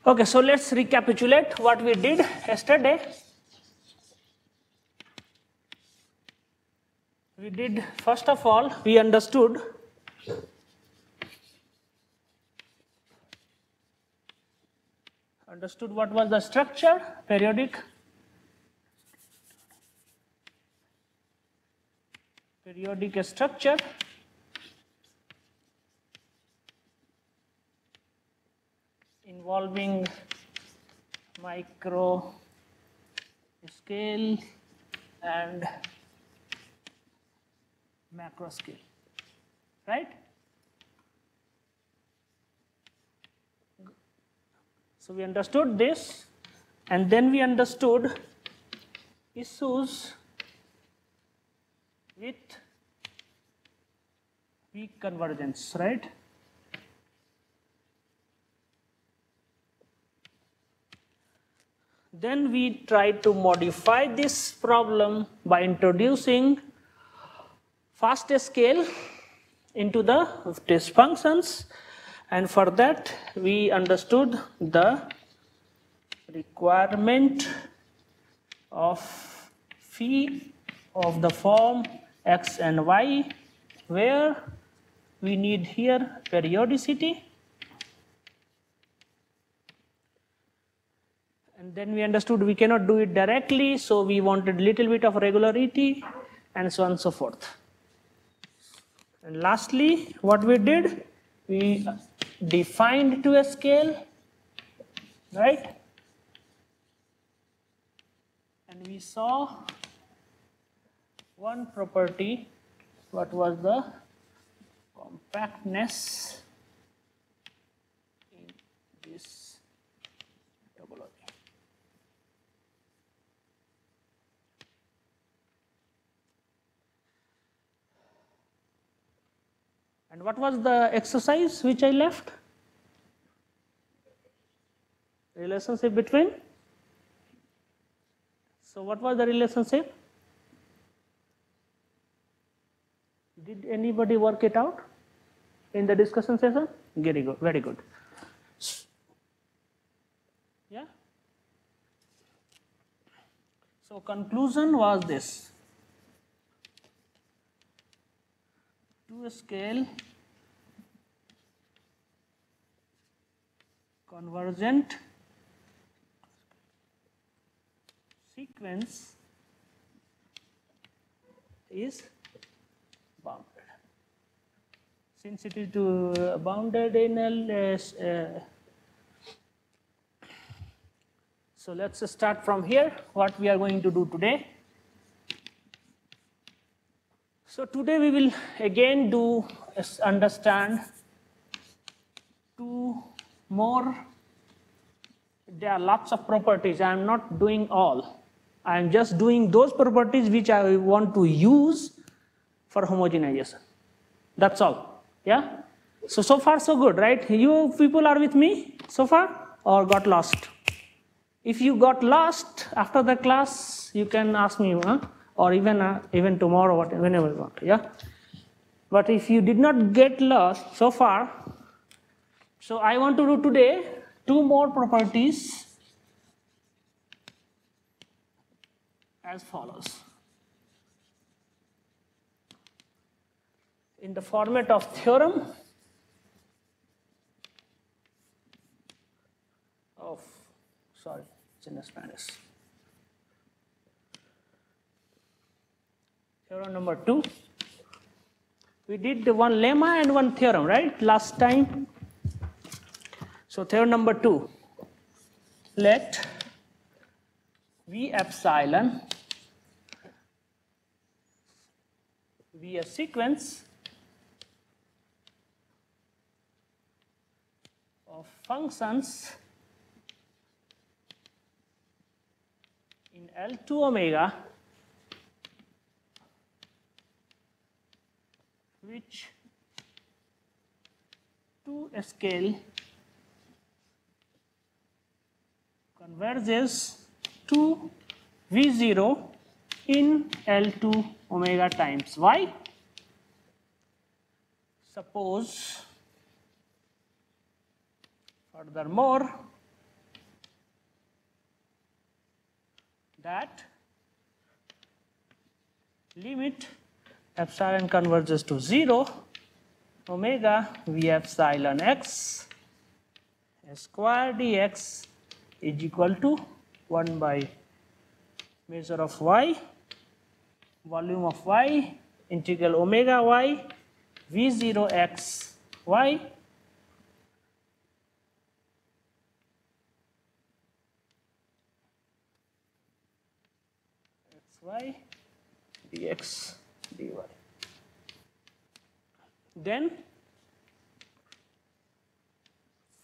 Okay, so let's recapitulate what we did yesterday. We did, first of all, we understood what was the structure, periodic structure, involving micro scale and macro scale, right? So we understood this, and then we understood issues with weak convergence, right? Then we tried to modify this problem by introducing fast scale into the test functions, and for that we understood the requirement of phi of the form x and y, where we need here periodicity, and then we understood we cannot do it directly, so we wanted little bit of regularity, and so on and so forth. And lastly, what we did, we defined to a scale, right? And we saw one property, what was the compactness in this topology. And what was the exercise which I left? Relationship between? So what was the relationship? Did anybody work it out in the discussion session? Very good, very good. Yeah? So conclusion was this. To scale convergent sequence is bounded. Since it is bounded in a so let's start from here, what we are going to do today. So today we will again understand two more. There are lots of properties. I am not doing all. I am just doing those properties which I want to use for homogenization. That's all. Yeah? So far so good, right? You people are with me so far, or got lost? If you got lost after the class, you can ask me, or even tomorrow, whenever you want. Yeah? But if you did not get lost so far, so I want to do today two more properties as follows. In the format of theorem of, sorry, it's in Spanish. Theorem number 2. We did one lemma and one theorem, right, last time. So theorem number 2, let V epsilon be a sequence of functions in L2 omega which to scale converges to V0 in L2 omega times y. Suppose furthermore that limit epsilon converges to 0, omega v epsilon x square dx is equal to 1 by measure of y, volume of y, integral omega y, v0 x y xy dx dy. Then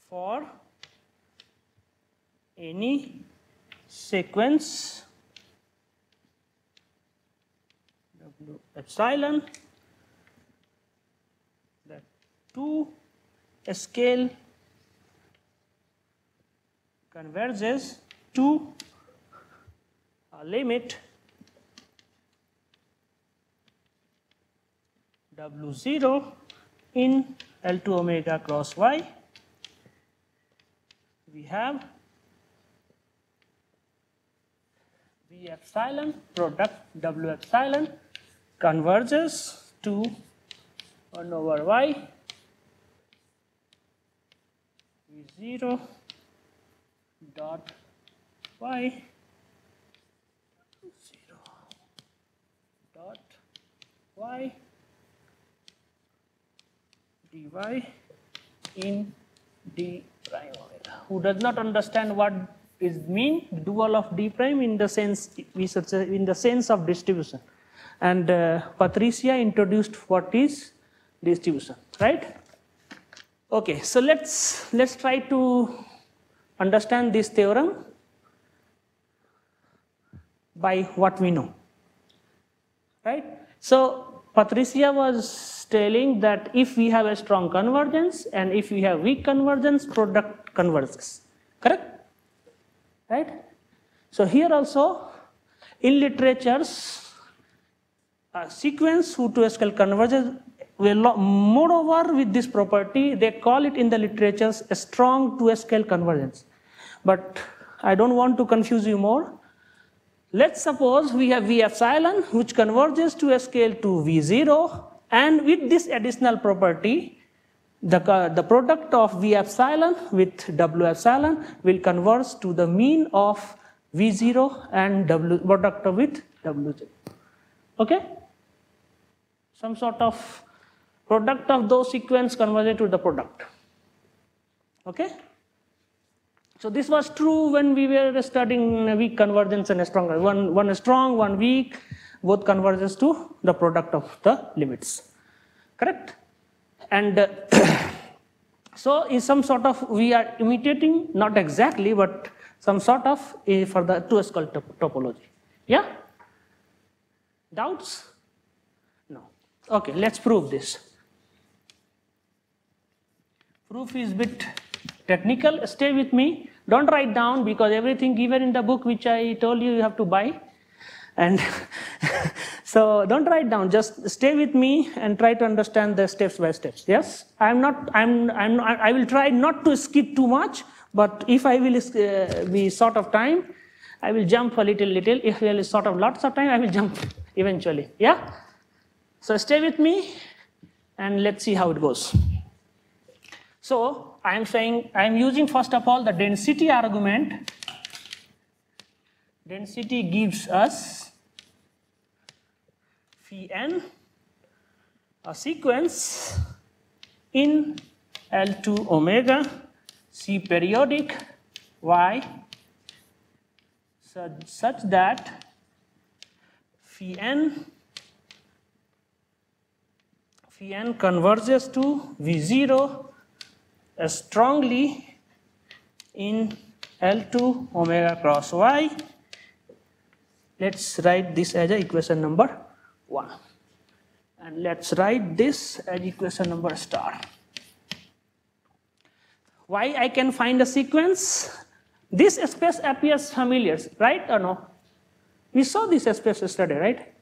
for any sequence w epsilon that 2 scale converges to a limit w0 in L2 omega cross y, we have v epsilon product w epsilon converges to 1 over y v0 dot y 0 dot y dy in d prime omega. Who does not understand what is mean dual of d prime in the sense we should say in the sense of distribution, and Patricia introduced what is distribution, right? Okay, so let's try to understand this theorem by what we know, right? So Patricia was telling that if we have a strong convergence and if we have weak convergence, product converges, correct? Right? So here also in literatures, a sequence whose 2 scale converges, moreover with this property, they call it in the literatures a strong 2 scale convergence. But I don't want to confuse you more. Let's suppose we have v epsilon which converges to a scale to v0, and with this additional property, the product of v epsilon with w epsilon will converge to the mean of v0 and w product with w0. Okay? Some sort of product of those sequence converges to the product. Okay? So this was true when we were studying weak convergence and a strong. One strong, one weak, both converges to the product of the limits. Correct? And so is some sort of, we are imitating, not exactly, but some sort of for the 2 scale topology. Yeah? Doubts? No. Okay, let's prove this. Proof is a bit technical. Stay with me. Don't write down because everything given in the book which I told you have to buy. And so don't write down, just stay with me and try to understand the steps by steps. Yes, I will try not to skip too much, but if I will be short of time, I will jump a little. If I will be short of lots of time, I will jump eventually. Yeah. So stay with me and let's see how it goes. So I am saying, I am using first of all the density argument. Density gives us phi n, a sequence in L2 omega C periodic y such that phi n converges to V0 strongly in L2 omega cross y. Let's write this as equation number 1. And let's write this as equation number star. Why I can find a sequence? This space appears familiar, right or no? We saw this space yesterday, right?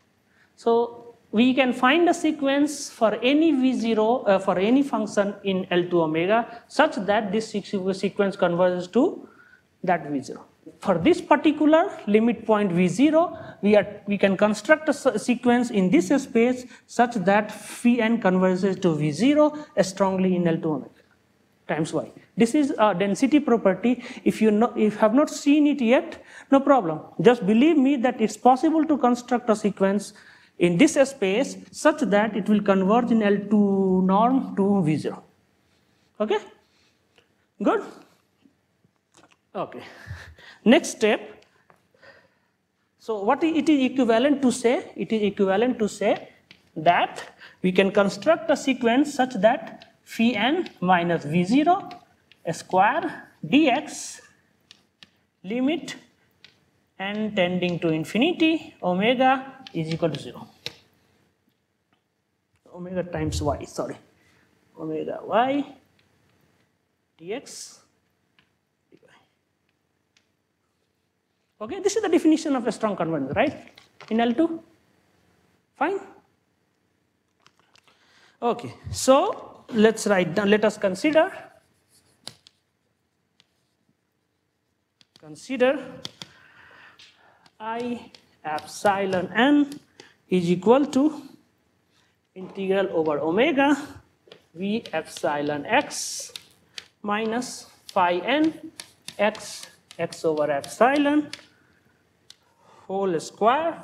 So we can find a sequence for any V0, for any function in L2 omega such that this sequence converges to that V0. for this particular limit point V0, we can construct a sequence in this space such that phi n converges to V0 strongly in L2 omega times y. This is a density property. If you have not seen it yet, no problem. Just believe me that it's possible to construct a sequence in this space such that it will converge in L2 norm to V0. Okay? Good? Okay. Next step. So what it is equivalent to say? It is equivalent to say that we can construct a sequence such that phi n minus V0 square dx limit n tending to infinity omega is equal to 0. Omega times y, sorry. Omega y dx dy. Okay, this is the definition of a strong convergence, right? In L2? Fine? Okay, so let's write down, let us consider I epsilon n is equal to integral over omega v epsilon x minus phi n x over epsilon whole square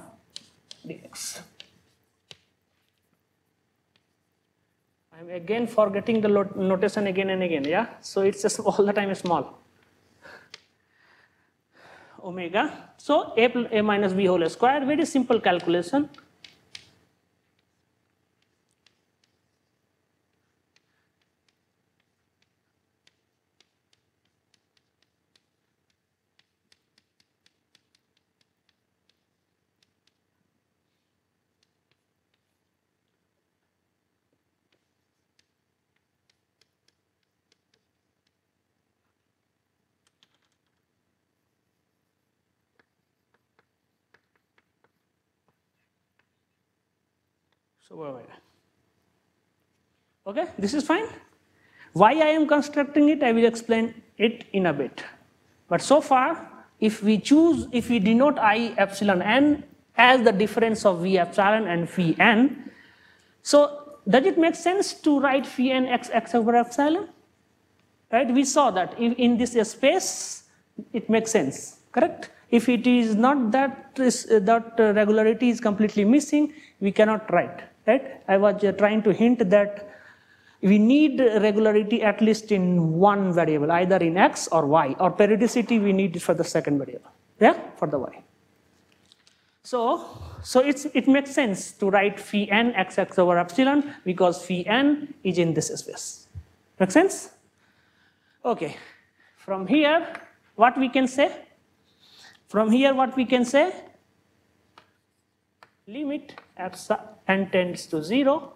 dx. I'm again forgetting the notation again and again, yeah? So it's just all the time small. Omega, so a minus b whole square, very simple calculation. So okay, this is fine. Why I am constructing it, I will explain it in a bit. But so far, if we denote I epsilon n as the difference of v epsilon and phi n, so does it make sense to write phi n x over epsilon? Right? We saw that in this space, it makes sense, correct? If it is not that regularity is completely missing, we cannot write, right? I was trying to hint that we need regularity at least in one variable, either in x or y, or periodicity we need it for the second variable, yeah, for the y. So it makes sense to write phi n x over epsilon because phi n is in this space. Make sense? Okay. From here, what we can say? From here, what we can say? Limit epsilon n tends to 0.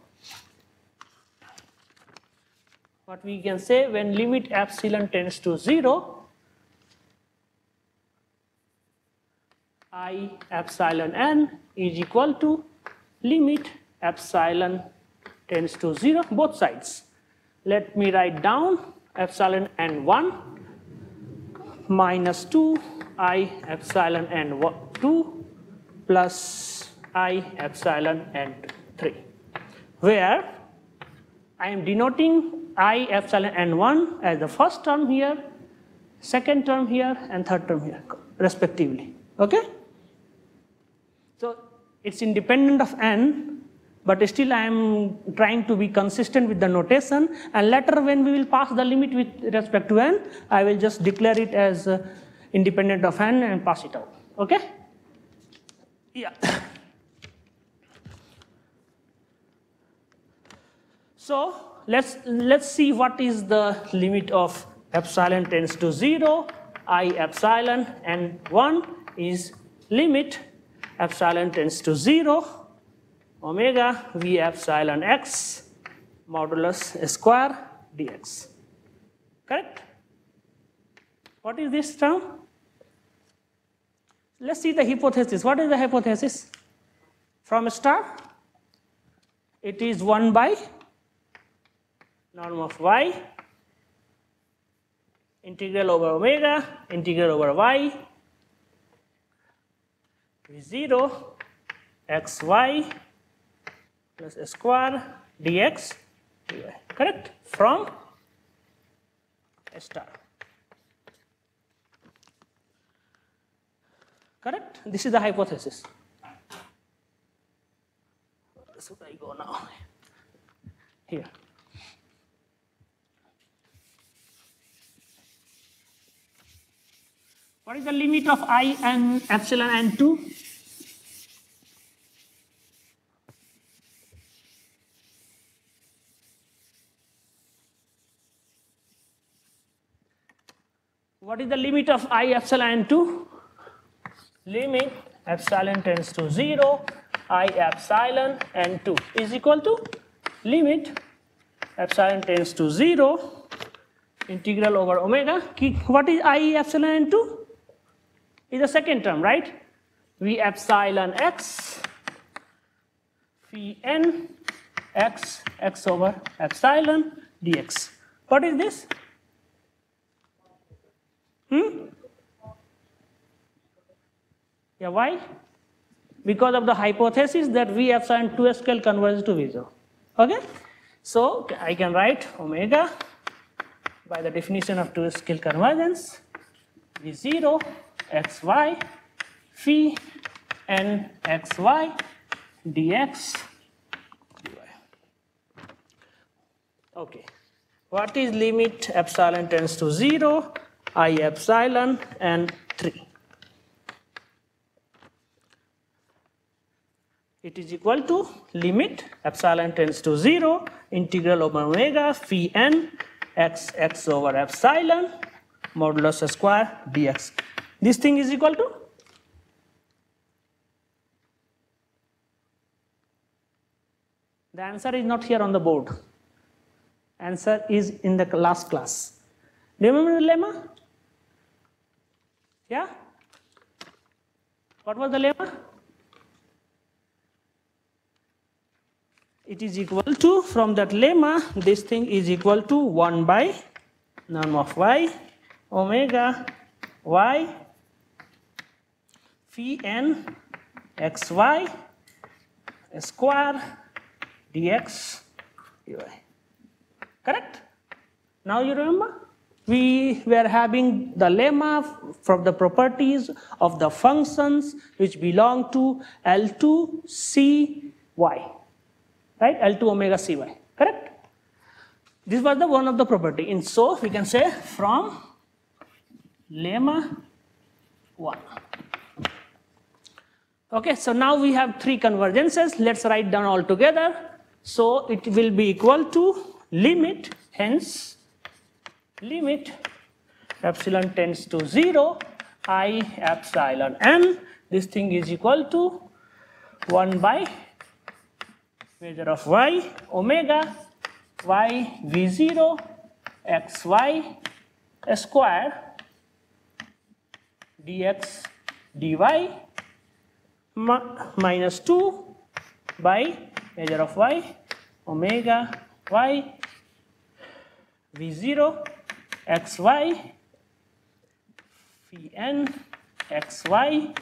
What we can say when limit epsilon tends to 0, I epsilon n is equal to limit epsilon tends to 0, both sides. Let me write down epsilon n1 minus 2 I epsilon n2 plus I epsilon n3, where I am denoting I epsilon n1 as the first term here, second term here, and third term here, respectively. Okay? So it's independent of n, but still I am trying to be consistent with the notation, and later when we will pass the limit with respect to n, I will just declare it as independent of n and pass it out. Okay? Yeah. So let's see what is the limit of epsilon tends to 0. I epsilon n1 is limit epsilon tends to 0 omega v epsilon x modulus square dx. Correct? What is this term? Let's see the hypothesis. What is the hypothesis? From star, it is 1 by norm of y, integral over omega, integral over y, v0 xy plus a square dx dy. Correct? From a star. Correct? This is the hypothesis. Where should I go now? Here. What is the limit of I and epsilon and 2? What is the limit of I epsilon and 2? Limit epsilon tends to 0, I epsilon and 2 is equal to limit epsilon tends to 0, integral over omega. What is I epsilon and 2? Is the second term, right? V epsilon x, phi n x, x over epsilon dx. What is this? Yeah, why? Because of the hypothesis that V epsilon 2 scale converges to V0. Okay? So I can write omega by the definition of 2 scale convergence V0 xy phi n xy dx dy. Okay. What is limit epsilon tends to 0, I epsilon and 3? It is equal to limit epsilon tends to 0, integral over omega phi n x, x over epsilon modulus square dx. This thing is equal to? The answer is not here on the board. Answer is in the last class. Do you remember the lemma? Yeah? What was the lemma? It is equal to, from that lemma, this thing is equal to 1 by norm of y omega y phi n xy square dx dy. Correct? Now you remember? We were having the lemma from the properties of the functions which belong to L2 cy. Right? L2 omega cy. Correct? This was the one of the property. And so we can say from lemma 1. Okay, so now we have 3 convergences. Let's write down all together. So it will be equal to limit, hence limit epsilon tends to 0, I epsilon n. This thing is equal to 1 by measure of y omega y v0 xy square dx dy minus 2 by measure of y omega y v0 xy phi n xy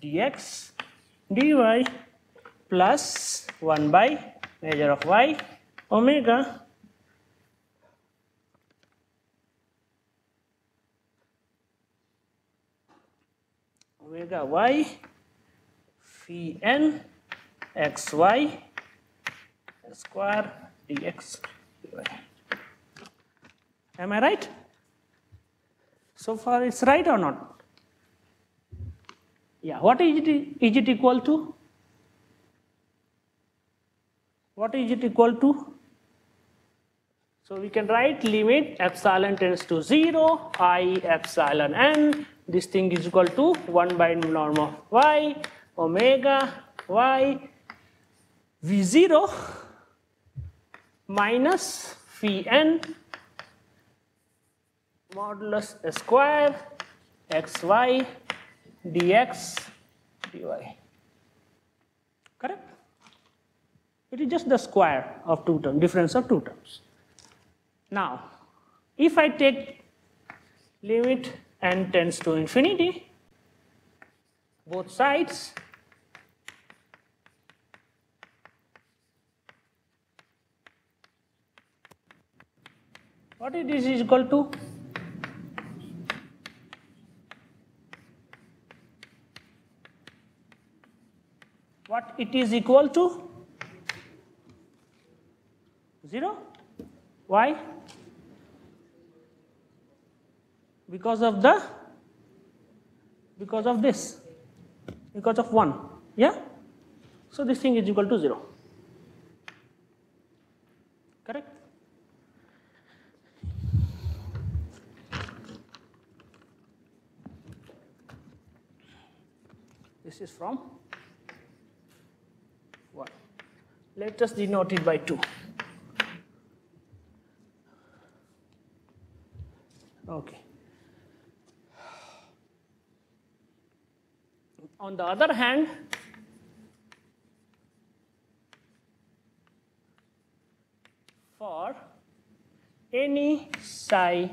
dx dy plus 1 by measure of y omega y phi n xy square dx dy. Am I right? So far it's right or not? Yeah, what is it equal to? What is it equal to? So we can write limit epsilon tends to 0, I epsilon n. This thing is equal to 1 by norm of y omega y v0 minus phi n modulus square xy dx dy. Correct? It is just the square of 2 terms, difference of 2 terms. Now, if I take limit n tends to infinity, both sides. What is this is equal to? What it is equal to? 0. Why? Because of this. Because of 1. Yeah? So this thing is equal to 0. Correct? This is from 1. Let us denote it by 2. Okay. On the other hand, for any psi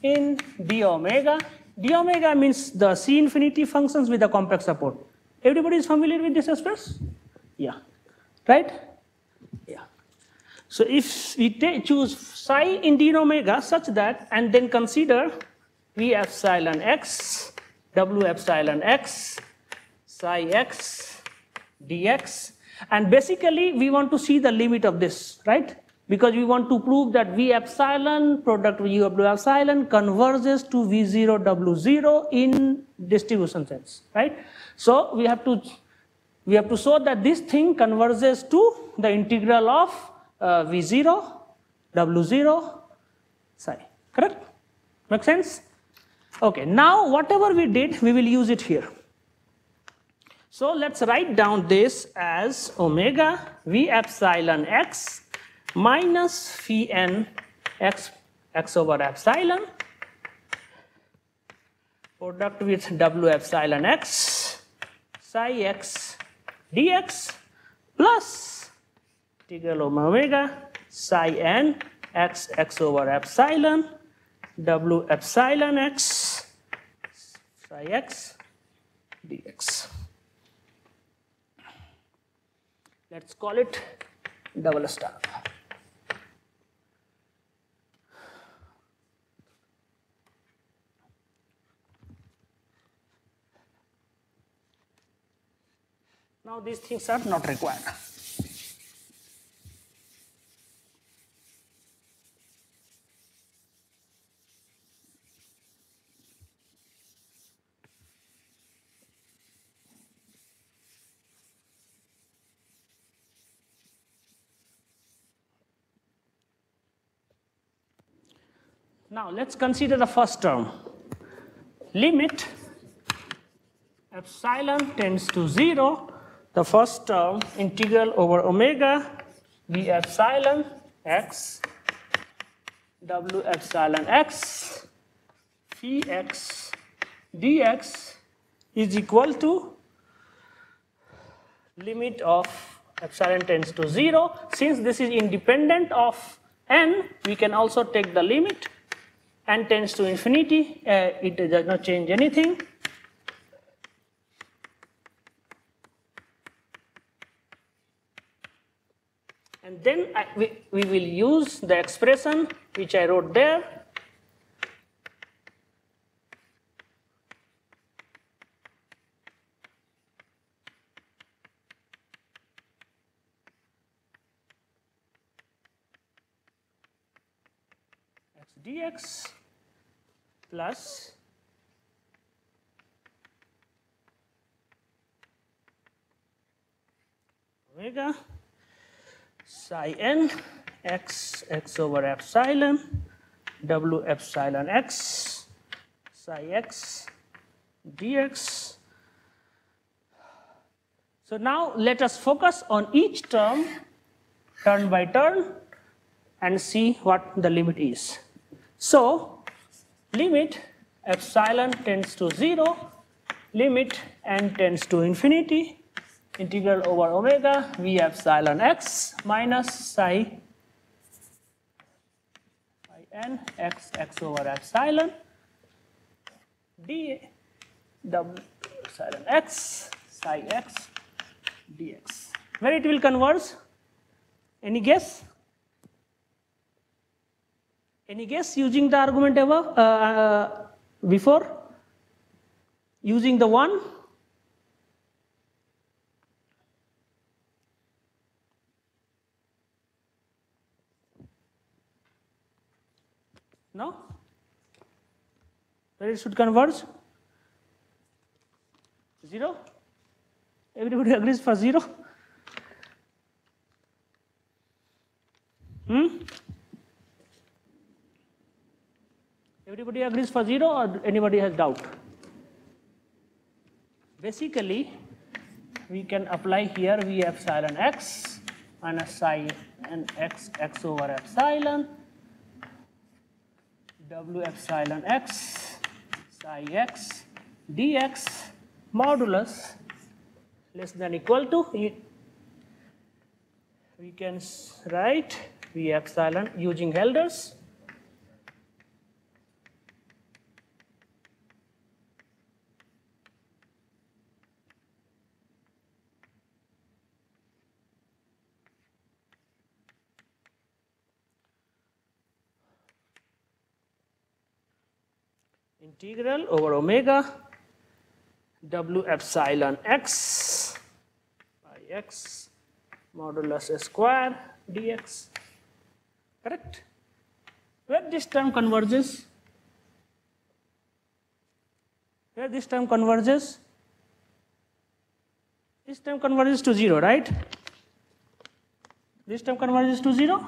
in d omega means the C infinity functions with the complex support. Everybody is familiar with this express? Yeah. Right? Yeah. So if we choose psi in d omega such that, and then consider V epsilon x, W epsilon x, psi x, dx, and basically we want to see the limit of this, right? Because we want to prove that V epsilon product U of W epsilon converges to V0 W0 in distribution sense, right? So we have to show that this thing converges to the integral of V0 W0 psi, correct? Make sense? Okay, now whatever we did, we will use it here. So let's write down this as omega V epsilon x minus phi n x over epsilon product with W epsilon x psi x dx plus integral omega psi n x over epsilon W epsilon x psi x dx. Let's call it double star. Now these things are not required. Now let's consider the first term. Limit epsilon tends to 0, the first term integral over omega V epsilon x W epsilon x phi x dx is equal to limit of epsilon tends to 0. Since this is independent of n, we can also take the limit. N tends to infinity, it does not change anything. And then we will use the expression which I wrote there. X dx plus omega psi n x over epsilon W epsilon x psi x dx. So now let us focus on each term turn by turn and see what the limit is. So limit epsilon tends to 0, limit n tends to infinity, integral over omega V epsilon x minus psi n x over epsilon d W epsilon x psi x dx. Where it will converge? Any guess? Any guess using the argument above before? Using the 1? No? Where it should converge? 0? Everybody agrees for 0? Everybody agrees for 0 or anybody has doubt? Basically, we can apply here V epsilon x minus psi n x x over epsilon W epsilon x psi x dx modulus less than equal to, we can write V epsilon using Helder's integral over omega W epsilon x by x modulus square dx. Correct? Where this term converges? Where this term converges? This term converges to 0, right? This term converges to 0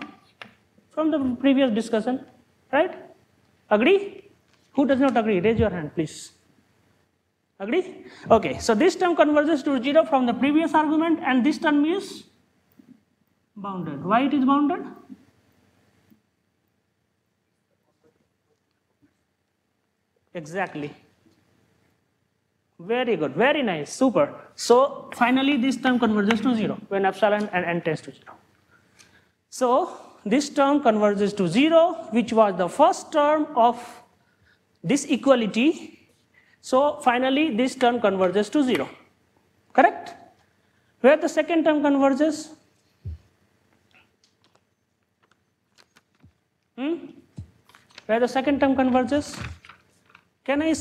from the previous discussion, right? Agree? Who does not agree? Raise your hand, please. Agree? Okay, so this term converges to 0 from the previous argument, and this term is bounded. Why it is bounded? Exactly. Very good, very nice, super. So finally this term converges to 0 when epsilon and n tends to 0. So this term converges to 0, which was the first term of this equality. So finally this term converges to 0. Correct? Where the second term converges? Where the second term converges? Can I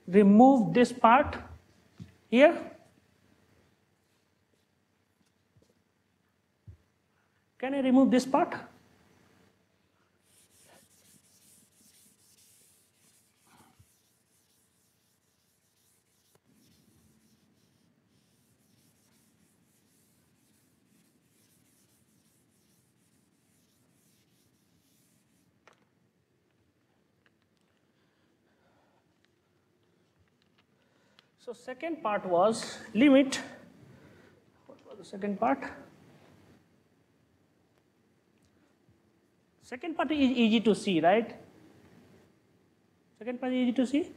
remove this part here? Can I remove this part? So second part was limit. What was the second part? Second part is easy to see, right? Second part is easy to see?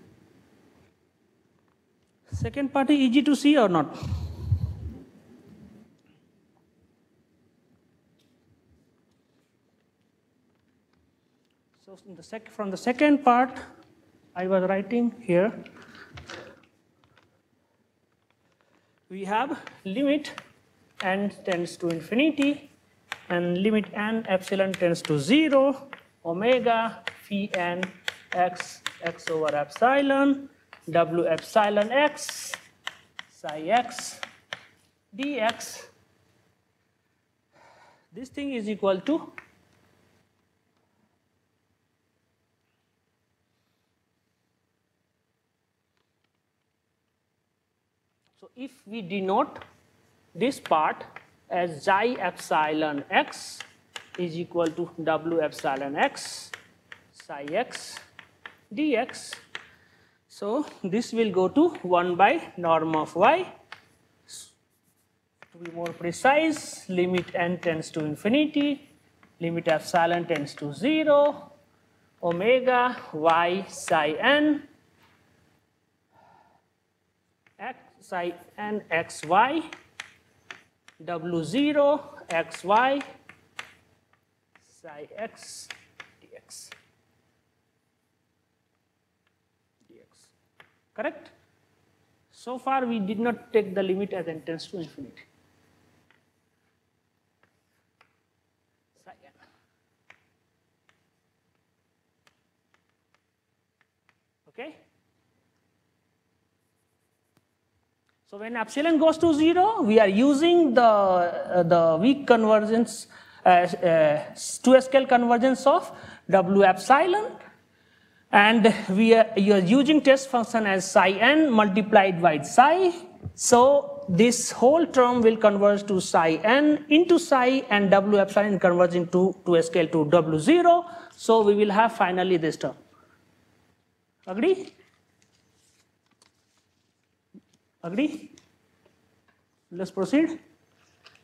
Second part is easy to see or not? So from the second part, I was writing here, we have limit n tends to infinity and limit n epsilon tends to 0, omega phi n x x over epsilon W epsilon x psi x dx. This thing is equal to if we denote this part as xi epsilon x is equal to W epsilon x psi x dx. So this will go to 1 by norm of y. To be more precise, limit n tends to infinity, limit epsilon tends to 0, omega y psi n x psi n xy w0 xy psi x dx. Correct? So far we did not take the limit as n tends to infinity. Psi n. Okay? So when epsilon goes to 0, we are using the weak convergence, 2-scale convergence of W epsilon, and you are using test function as psi n multiplied by psi. So this whole term will converge to psi n into psi, and W epsilon converging to 2-scale to W0. So we will have finally this term. Agree? Agree? Let's proceed.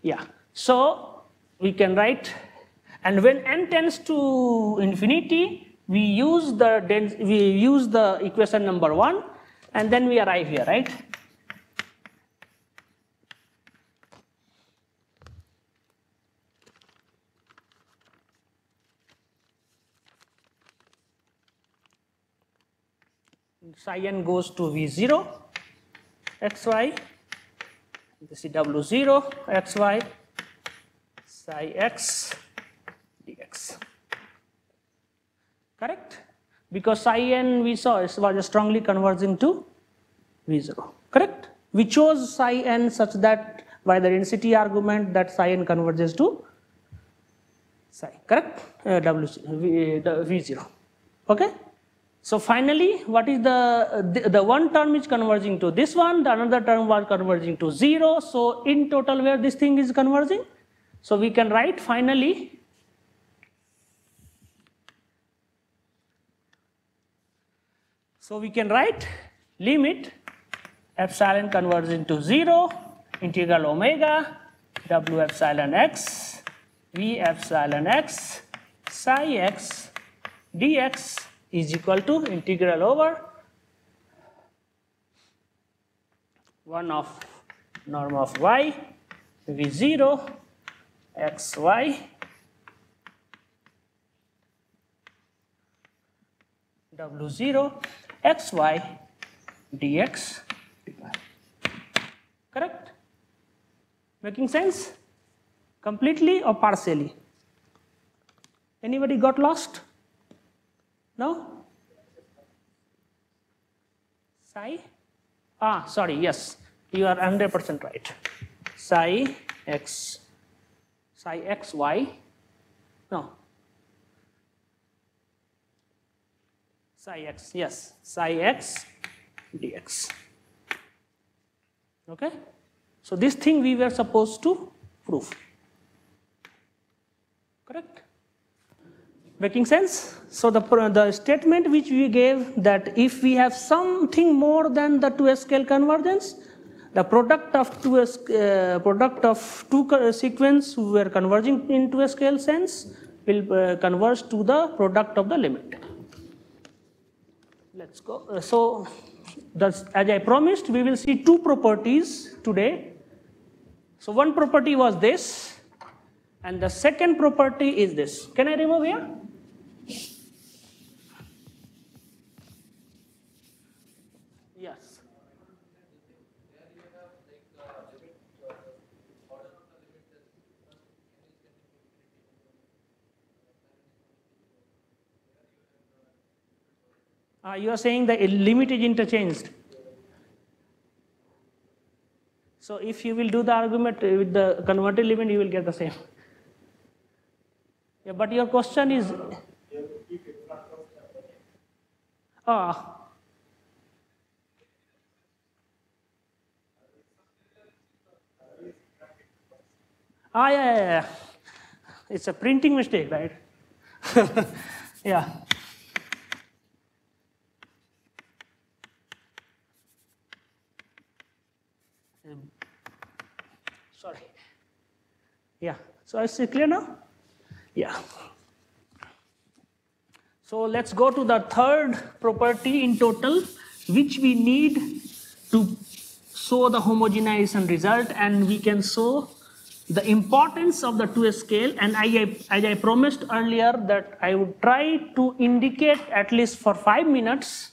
Yeah. So we can write, and when n tends to infinity, we use the equation number 1, and then we arrive here, right? Psi n goes to V0 xy. This is W0 xy psi x dx. Correct? Because psi n we saw was strongly converging to V0. Correct? We chose psi n such that by the density argument that psi n converges to psi. Correct? V0. Okay? So finally, what is the one term is converging to this one, the another term was converging to 0. So in total, where this thing is converging, so we can write finally limit epsilon converging to 0 integral omega W epsilon x V epsilon x psi x dx is equal to integral over 1 of norm of y V0 xy W0 xy dx. Correct? Making sense? Completely or partially? Anybody got lost? No? Psi? Sorry, yes, you are 100% right. Psi xy, no. Psi x, yes, psi x dx. Okay? So this thing we were supposed to prove. Correct? Making sense? So the statement which we gave that if we have something more than the 2-scale convergence, the product of two sequence who were converging in 2-scale sense will converge to the product of the limit. Let's go. So as I promised, we will see two properties today. So one property was this, and the second property is this. Can I remove here? Yes. You are saying the limit is interchanged. So if you will do the argument with the converted limit, you will get the same. Yeah, but your question is. Yeah. It's a printing mistake, right? Yeah. Sorry. Yeah. So is it clear now? Yeah. So let's go to the third property in total, which we need to show the homogenization result, and we can show the importance of the 2-scale. And as I promised earlier that I would try to indicate at least for 5 minutes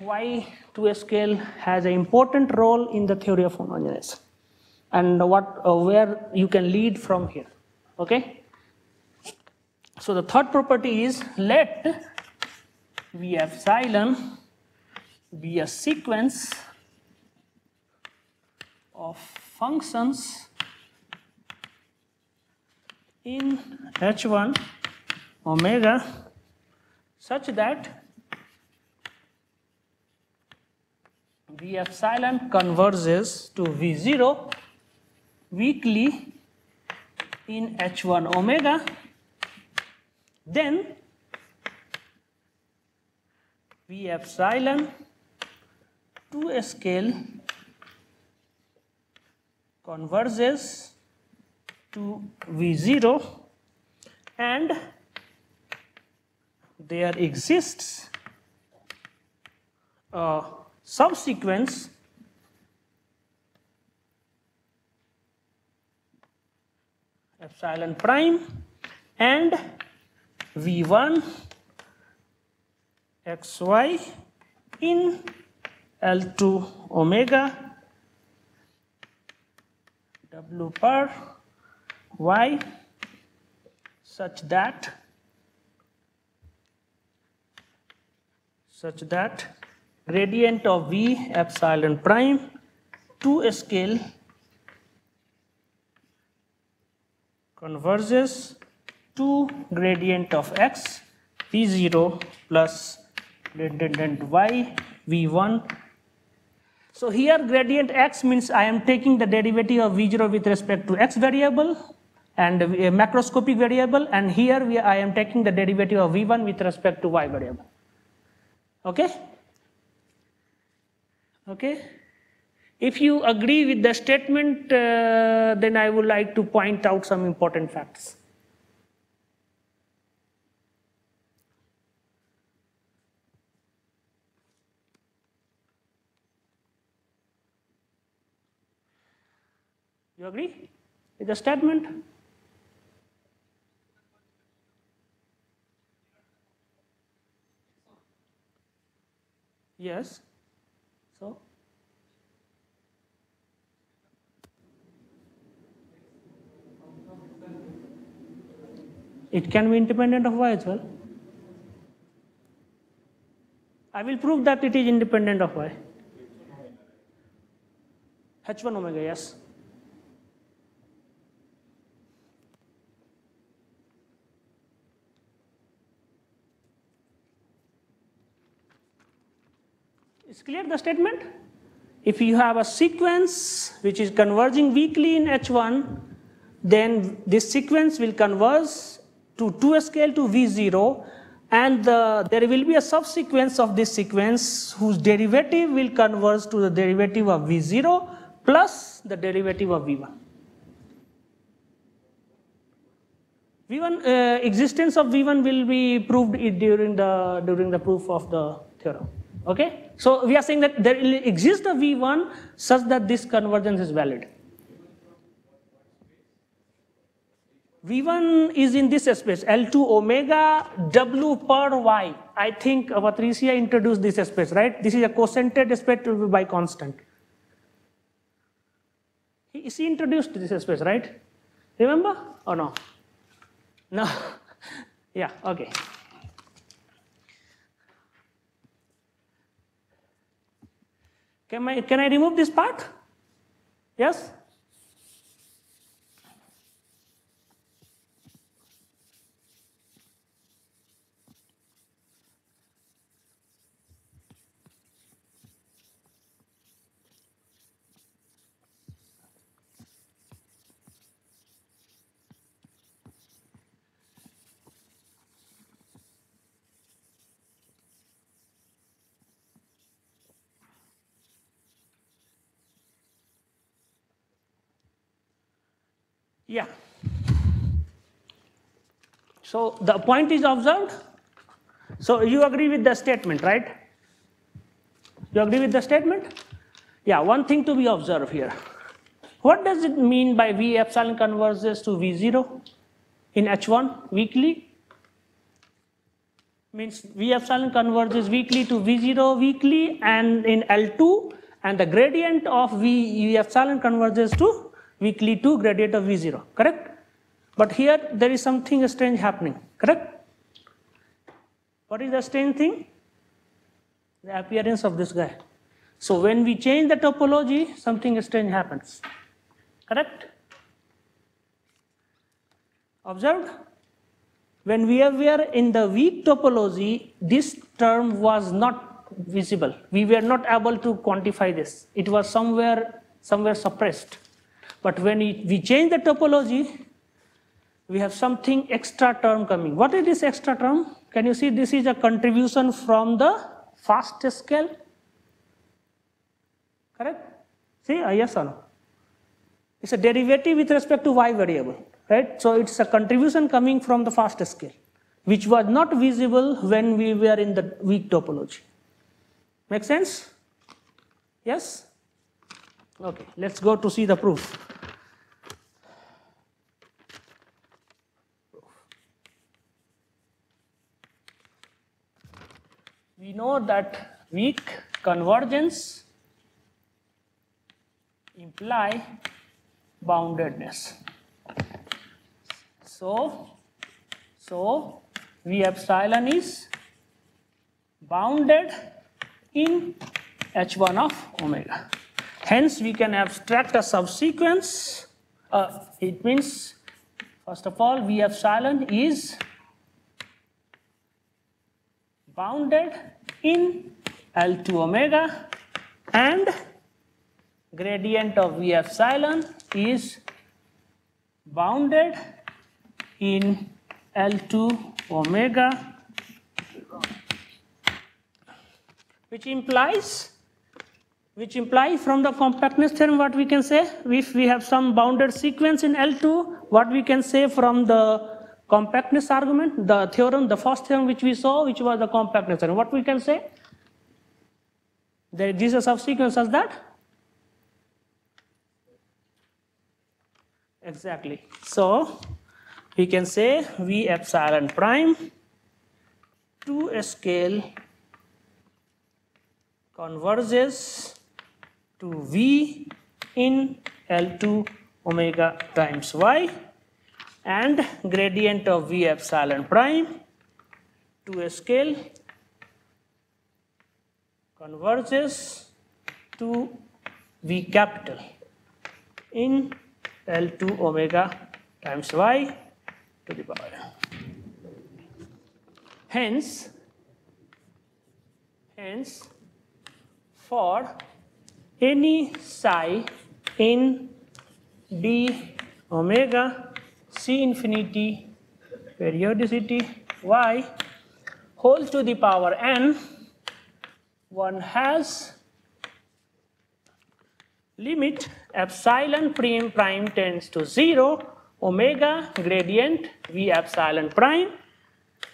why 2 scale has an important role in the theory of homogeneous, and where you can lead from here. Okay. So the third property is let V epsilon be a sequence of functions in H1 omega such that V epsilon converges to V0 weakly in H1 omega, then V epsilon 2 scale converges to V0, and there exists a subsequence epsilon prime and V1 xy in L2 omega W per y such that gradient of V epsilon prime 2 scale converges to gradient of x V0 plus gradient y V1. So here gradient x means I am taking the derivative of V0 with respect to x variable and a macroscopic variable, and here I am taking the derivative of V1 with respect to y variable. Okay? Okay? If you agree with the statement, then I would like to point out some important facts. You agree with the statement? Yes. So it can be independent of y as well. I will prove that it is independent of y. H1 omega, yes. Is clear the statement? If you have a sequence which is converging weakly in H1, then this sequence will converge to 2 scale to V0, and there will be a subsequence of this sequence whose derivative will converge to the derivative of V0 plus the derivative of V1. Existence of V1 will be proved during the proof of the theorem. Okay, so we are saying that there will exist a V1 such that this convergence is valid. V1 is in this space L2 omega W per y. I think Patricia introduced this space, right? This is a cocentered space to be by constant. She introduced this space, right? Remember or no? No. Yeah. Okay. Can I remove this part? Yes? Yeah. So the point is observed. So you agree with the statement, right? You agree with the statement? Yeah, one thing to be observed here. What does it mean by V epsilon converges to V0 in H1 weakly? means V epsilon converges weakly to V0 weakly and in L2, and the gradient of V epsilon converges to weakly to gradient of V0, correct? But here there is something strange happening, correct? What is the strange thing? The appearance of this guy. So when we change the topology, something strange happens, correct? Observed? When we were in the weak topology, this term was not visible. We were not able to quantify this. It was somewhere suppressed. But when we change the topology, we have something extra term coming. What is this extra term? Can you see this is a contribution from the fast scale? Correct? See, yes or no? It's a derivative with respect to y variable. Right? So it's a contribution coming from the fast scale, which was not visible when we were in the weak topology. Make sense? Yes? Okay, let's go to see the proof. We know that weak convergence imply boundedness. So V epsilon is bounded in H1 of omega. Hence, we can abstract a subsequence. It means, first of all, V epsilon is bounded in L2 omega, and gradient of V epsilon is bounded in L2 omega, which implies from the compactness theorem what we can say, if we have some bounded sequence in L2, what we can say from the compactness argument, the theorem, the first theorem which we saw, which was the compactness theorem, what we can say? There is a subsequence as that? Exactly. So we can say V epsilon prime to scale converges to V in L2 omega times y, and gradient of V epsilon prime to scale converges to V capital in L2 omega times y to the power. Hence, for any psi in d omega c infinity periodicity y whole to the power n, one has limit epsilon prime tends to 0, omega gradient V epsilon prime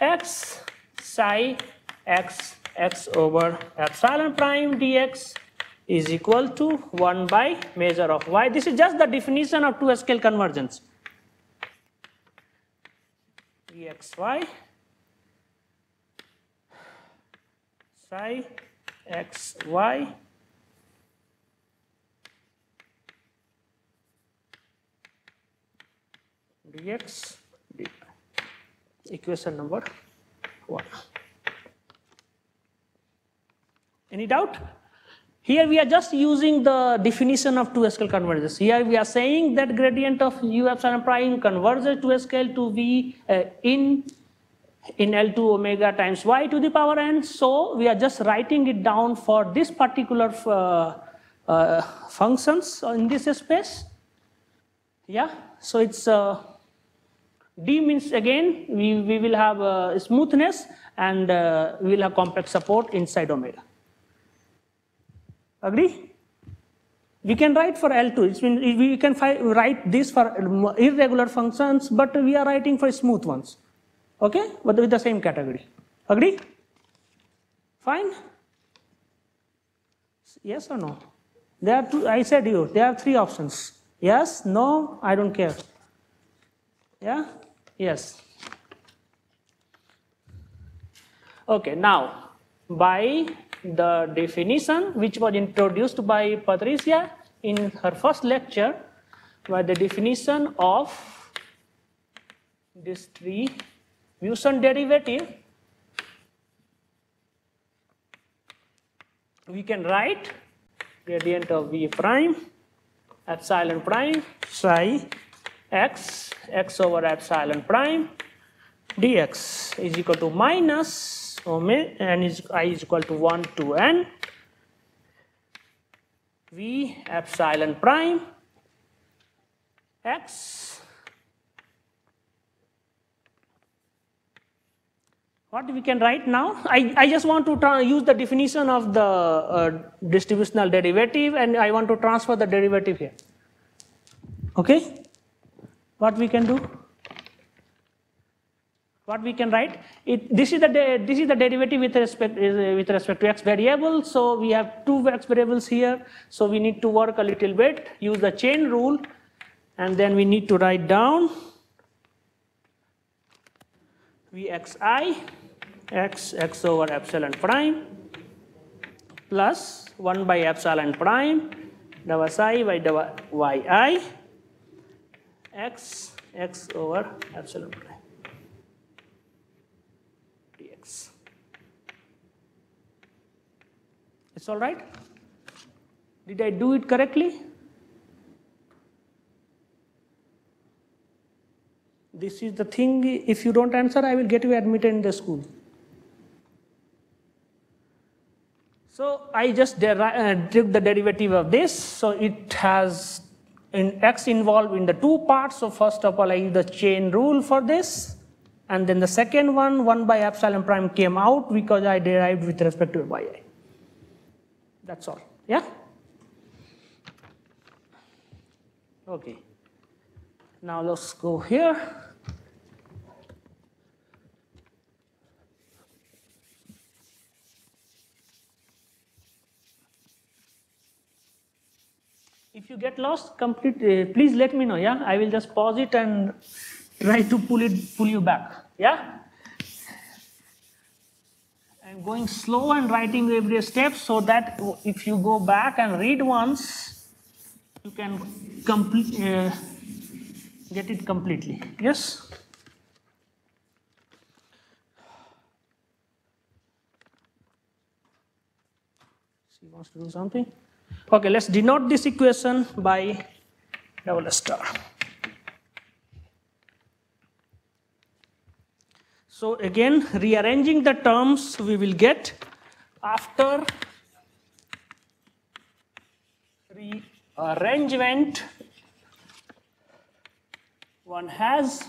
x psi x over epsilon prime dx is equal to 1 by measure of y. This is just the definition of two-scale convergence. Exy psi xy dx dy. Equation number 1. Any doubt? Here we are just using the definition of two-scale convergence. Here we are saying that gradient of u epsilon prime converges to a scale to v in L2 omega times y to the power n. So we are just writing it down for this particular functions in this space. Yeah. So it's D means again we will have smoothness, and we will have complex support inside omega. Agree? We can write for L2. It means we can write this for irregular functions, but we are writing for smooth ones. Okay? But with the same category. Agree? Fine? Yes or no? There are two. I said you. There are 3 options. Yes? No? I don't care. Yeah? Yes. Okay, now by the definition which was introduced by Patricia in her first lecture, by the definition of distribution derivative, we can write gradient of V prime epsilon prime psi x over epsilon prime dx is equal to minus omega n is I is equal to 1 to n V epsilon prime x. What we can write now? I just want to use the definition of the distributional derivative, and I want to transfer the derivative here. Okay? What we can do? What we can write? This is the derivative with respect to x variable. So we have two x variables here. So we need to work a little bit, use the chain rule, and then we need to write down Vxi x over epsilon prime plus 1 by epsilon prime dou psi by dou yi x over epsilon prime dx. It's all right? Did I do it correctly? This is the thing, if you don't answer, I will get you admitted in the school. So I just took the derivative of this. So it has x involved in the two parts. So first of all, I use the chain rule for this. And then the second one, 1 by epsilon prime came out because I derived with respect to yi. That's all. Yeah? Okay. Now let's go here. If you get lost, please let me know. Yeah, I will just pause it and try to pull you back. Yeah. I'm going slow and writing every step so that if you go back and read once, you can get it completely. Yes. She wants to do something. Okay, let's denote this equation by double star. So again, rearranging the terms, we will get after rearrangement, one has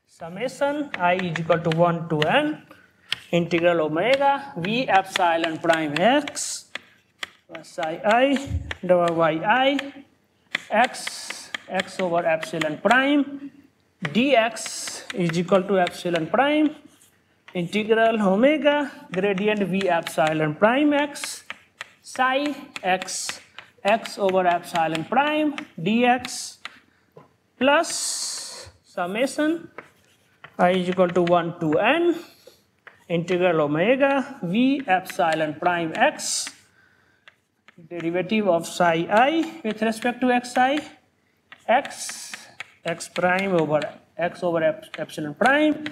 summation I is equal to 1 to n integral omega V epsilon prime x psi I dou yi x over epsilon prime dx is equal to epsilon prime integral omega gradient V epsilon prime x psi x over epsilon prime dx plus summation I is equal to 1 to n integral omega V epsilon prime x derivative of psi I with respect to xi x prime over x over epsilon prime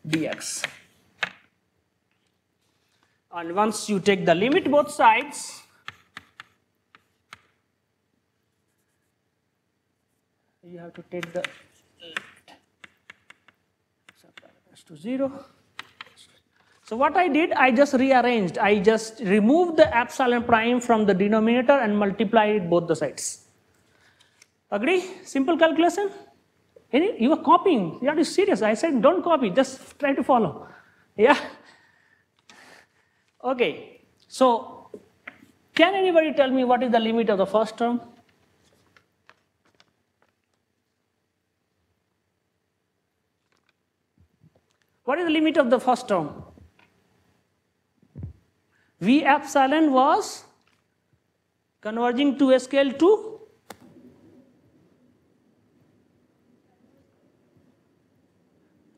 dx. And once you take the limit both sides, you have to take the to 0. So what I did, I just rearranged. I just removed the epsilon prime from the denominator and multiplied both the sides. Agree? Simple calculation? You are copying. You are serious. I said don't copy. Just try to follow. Yeah? Okay. So can anybody tell me what is the limit of the first term? What is the limit of the first term? V epsilon was converging to a scale 2.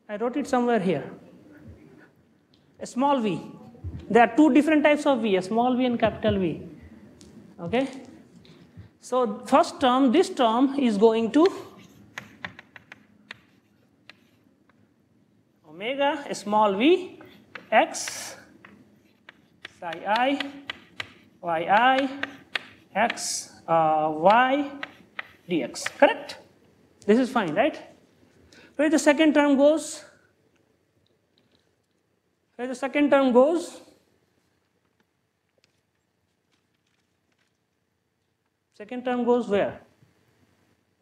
I wrote it somewhere here. a small v. There are two different types of v, a small v and capital V. Okay. So first term, this term is going to omega a small v x psi I yi x y dx. Correct? This is fine, right? Where the second term goes? Where the second term goes? Second term goes where?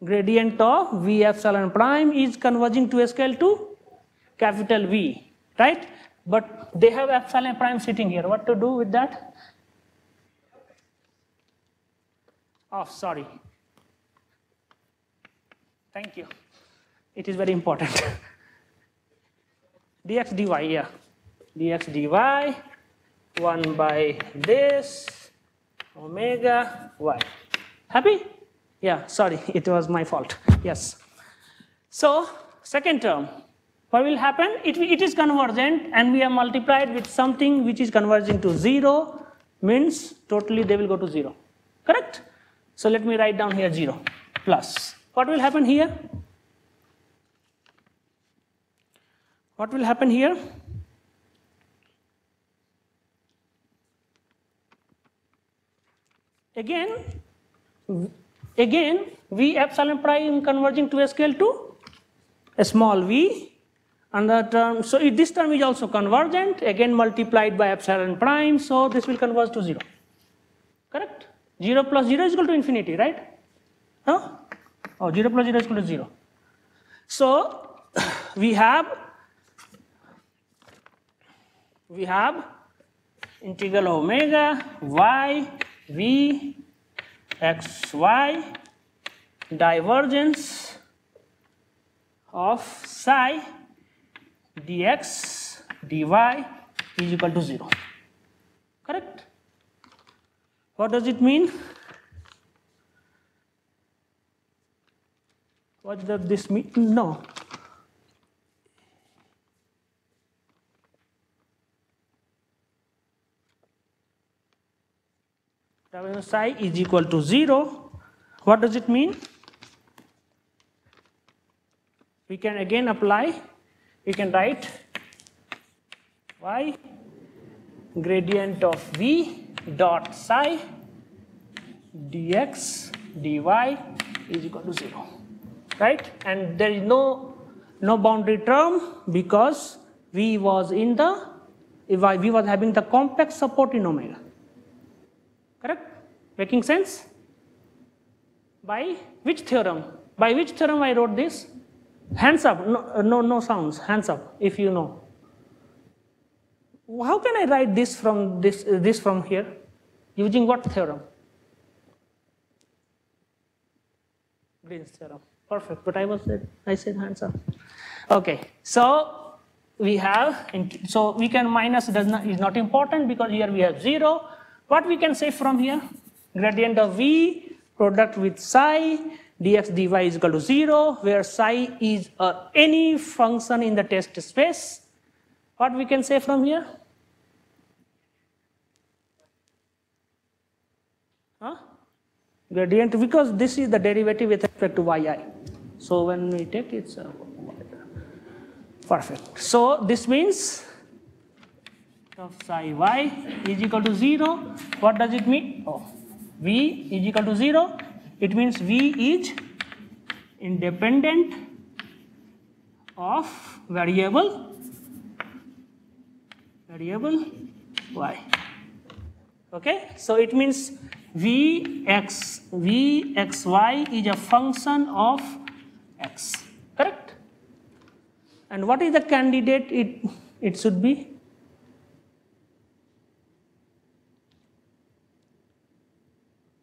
Gradient of v epsilon prime is converging to a scale to capital V, right? But they have epsilon prime sitting here. What to do with that? Oh, sorry. Thank you. It is very important. dx dy, yeah. dx dy 1 by this omega y. Happy? Yeah, sorry, it was my fault. Yes. So, second term, what will happen? It is convergent and we are multiplied with something which is converging to 0, means totally they will go to 0. Correct? So, let me write down here 0 plus. What will happen here? What will happen here? Again, v epsilon prime converging to a scale to a small v, and the term, so this term is also convergent, again multiplied by epsilon prime, so this will converge to 0. Correct? 0 plus 0 is equal to infinity, right? Huh? Oh, 0 plus 0 is equal to 0. So we have integral omega y v x y divergence of psi dx dy is equal to 0. Correct? What does it mean? What does this mean? No. Psi is equal to 0. What does it mean? We can again apply, we can write y gradient of v dot psi dx dy is equal to 0. Right? And there is no boundary term because v was having the compact support in omega. Correct? Making sense? By which theorem? By which theorem I wrote this? Hands up. No sounds. Hands up if you know. How can I write this from this from here? Using what theorem? Green's theorem. Perfect. But I said hands up. Okay. So we have, so we can minus is not important because here we have 0. What we can say from here? Gradient of v product with psi dx dy is equal to 0, where psi is any function in the test space. What we can say from here? Huh? Gradient, because this is the derivative with respect to yi. So when we take it's perfect. So this means of psi y is equal to 0. What does it mean? Oh, v is equal to 0. It means v is independent of variable y. Okay, so it means vxy is a function of x. Correct? And what is the candidate it should be?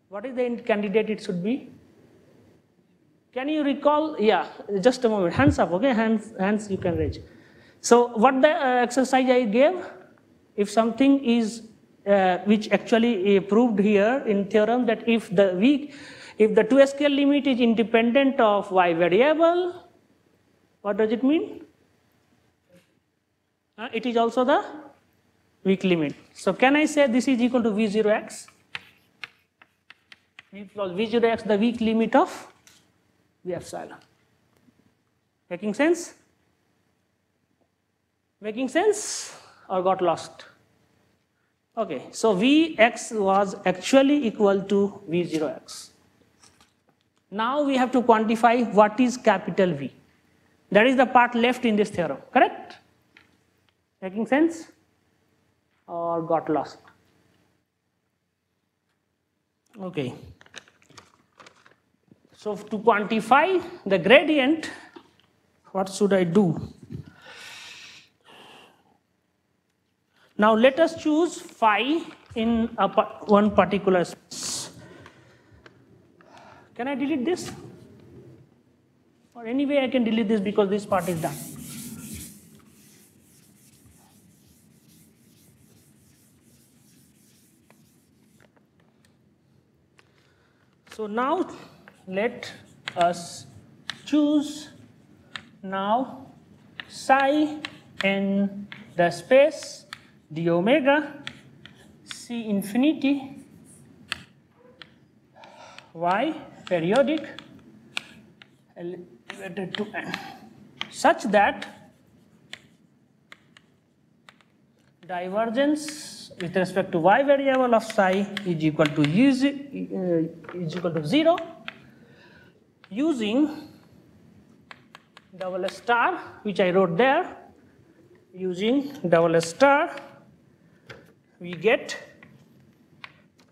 What is the candidate it should be? Can you recall? Yeah, just a moment. Hands up, okay? Hands you can raise. So what the exercise I gave? If something is which actually proved here in theorem that if the 2 scale limit is independent of y variable, what does it mean? It is also the weak limit. So can I say this is equal to V0x? Because V0x the weak limit of V epsilon. Making sense? Making sense or got lost? Okay, so Vx was actually equal to V0x. Now we have to quantify what is capital V. That is the part left in this theorem, correct? Making sense or got lost? Okay. So to quantify the gradient, what should I do? Now let us choose phi in one particular space. Can I delete this? Or anyway I can delete this because this part is done. So now let us choose now psi in the space d omega c infinity y periodic elevated to n such that divergence with respect to y variable of psi is equal to 0 using double star, which I wrote there. Using double star we get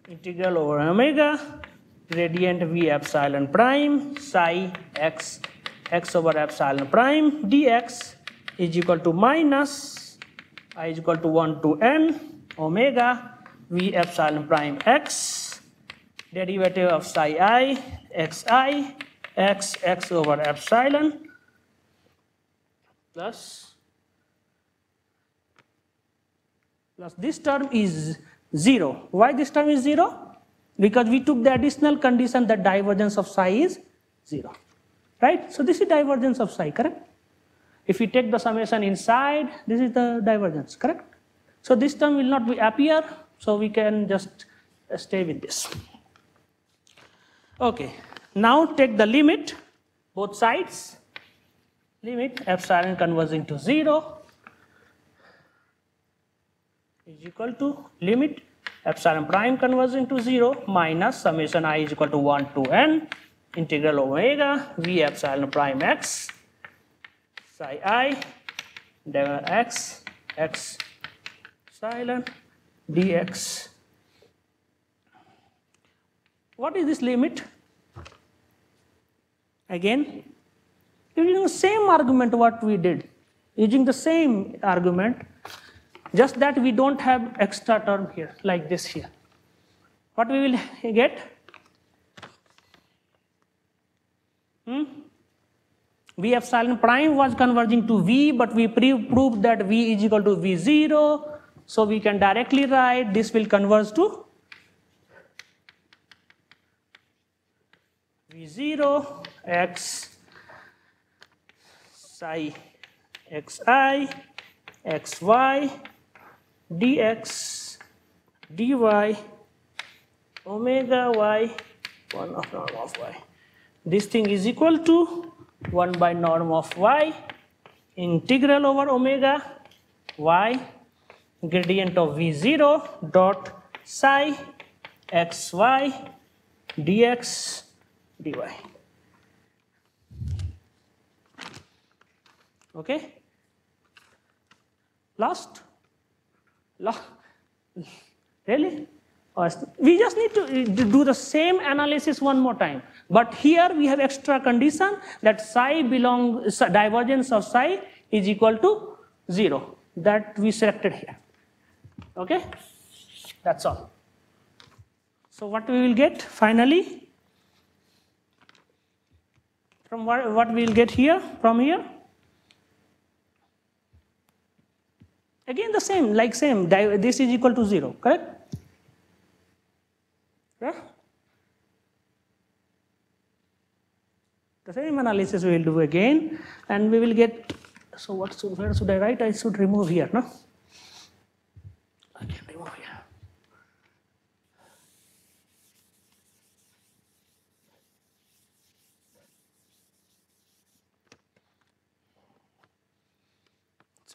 integral over omega gradient v epsilon prime psi x over epsilon prime dx is equal to minus I is equal to 1 to n omega v epsilon prime x derivative of psi I xi x over epsilon plus this term is 0. Why this term is 0? Because we took the additional condition that divergence of psi is 0. Right? So this is divergence of psi, correct? If we take the summation inside, this is the divergence, correct? So this term will not appear, so we can just stay with this. Okay, now take the limit, both sides, limit epsilon converging to 0 is equal to limit epsilon prime converging to 0 minus summation I is equal to 1 to n integral omega v epsilon prime x psi I x epsilon dx. What is this limit? Again, using the same argument what we did, using the same argument, just that we don't have extra term here, like this here. What we will get? V epsilon prime was converging to V, but we proved that V is equal to V0, so we can directly write this will converge to V0 x psi xi xy dx dy omega y 1 of norm of y. This thing is equal to 1 by norm of y integral over omega y gradient of v0 dot psi xy dx dy. Okay? Lost? Really? We just need to do the same analysis one more time. But here we have extra condition that divergence of psi is equal to 0. That we selected here. Okay? That's all. So what we will get finally? From what we will get here, from here? Again the same, this is equal to 0, correct? Yeah? The same analysis we will do again, and we will get, so where should I write? I should remove here, no?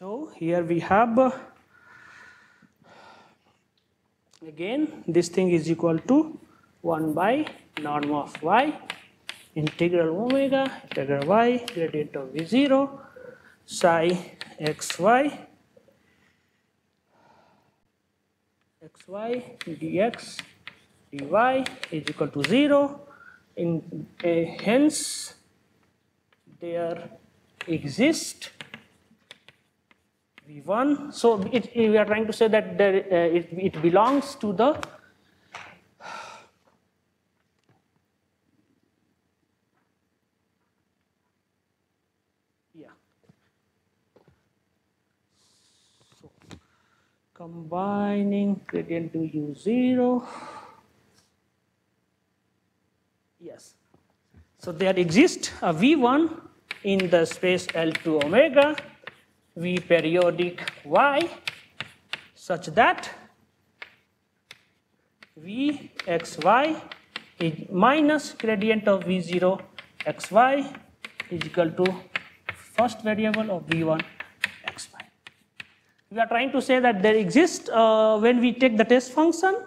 So here we have, again, this thing is equal to 1 by norm of y, integral omega, integral y, gradient of v0, psi xy, xy dx dy is equal to 0. Hence, there exists v1. So we are trying to say that there, it belongs to the So combining gradient to u0. Yes. So there exists a v1 in the space L2 omega, v periodic y, such that v xy is minus gradient of v0 xy is equal to first variable of v1 xy. We are trying to say that there exists, when we take the test function,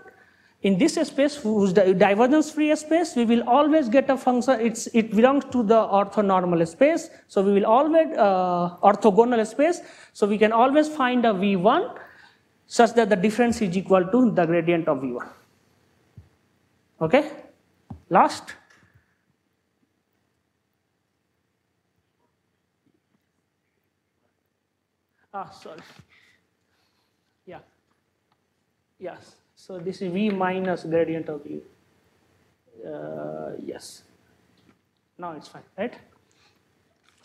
in this space, whose divergence free space, we will always get a function, it belongs to the orthonormal space, so we will always, orthogonal space, so we can always find a v1 such that the difference is equal to the gradient of v1. Okay? Last. Sorry. Yeah. Yes. So this is v minus gradient of v. Yes. Now it's fine, right?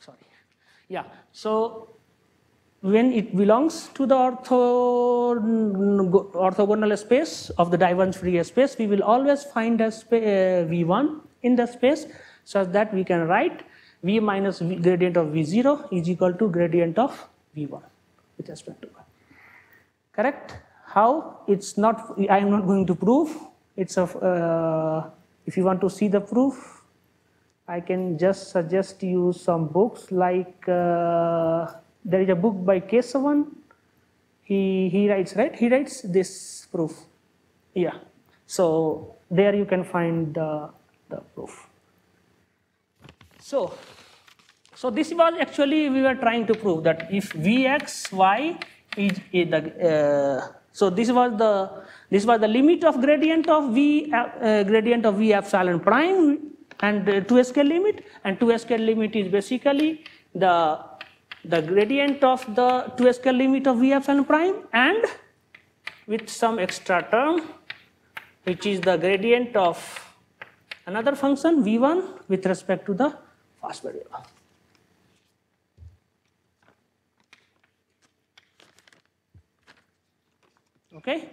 Sorry. Yeah. So when it belongs to the orthogonal space of the divergence free space, we will always find a v1 in the space such that we can write v minus gradient of v0 is equal to gradient of v1 with respect to y. Correct? How? It's not, I am not going to prove. It's a, if you want to see the proof, I can just suggest you some books like, there is a book by Kesavan. He writes, right? He writes this proof. Yeah. So there you can find the proof. So this was actually, we were trying to prove that if Vxy is the, so this was the limit of gradient of v epsilon prime and 2 scale limit, and 2 scale limit is basically the gradient of the 2 scale limit of v epsilon prime and with some extra term which is the gradient of another function v1 with respect to the first variable. Okay?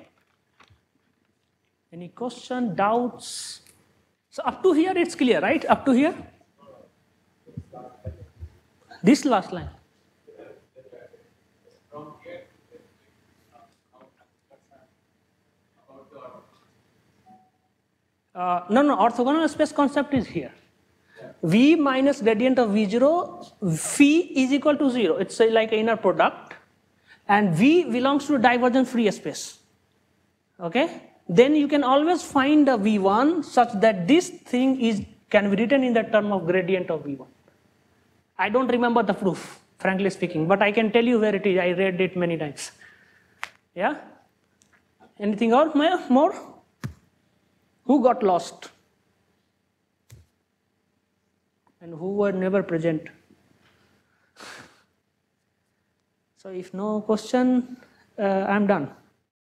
Any question, doubts? So up to here it's clear, right? Up to here? This last line. No, orthogonal space concept is here. V minus gradient of V0, phi is equal to 0. It's like an inner product. And V belongs to divergence free space. Okay? Then you can always find a V1 such that this thing can be written in the term of gradient of V1. I don't remember the proof, frankly speaking, but I can tell you where it is. I read it many times. Yeah? Anything else more? Who got lost? And who were never present? So if no question, I'm done.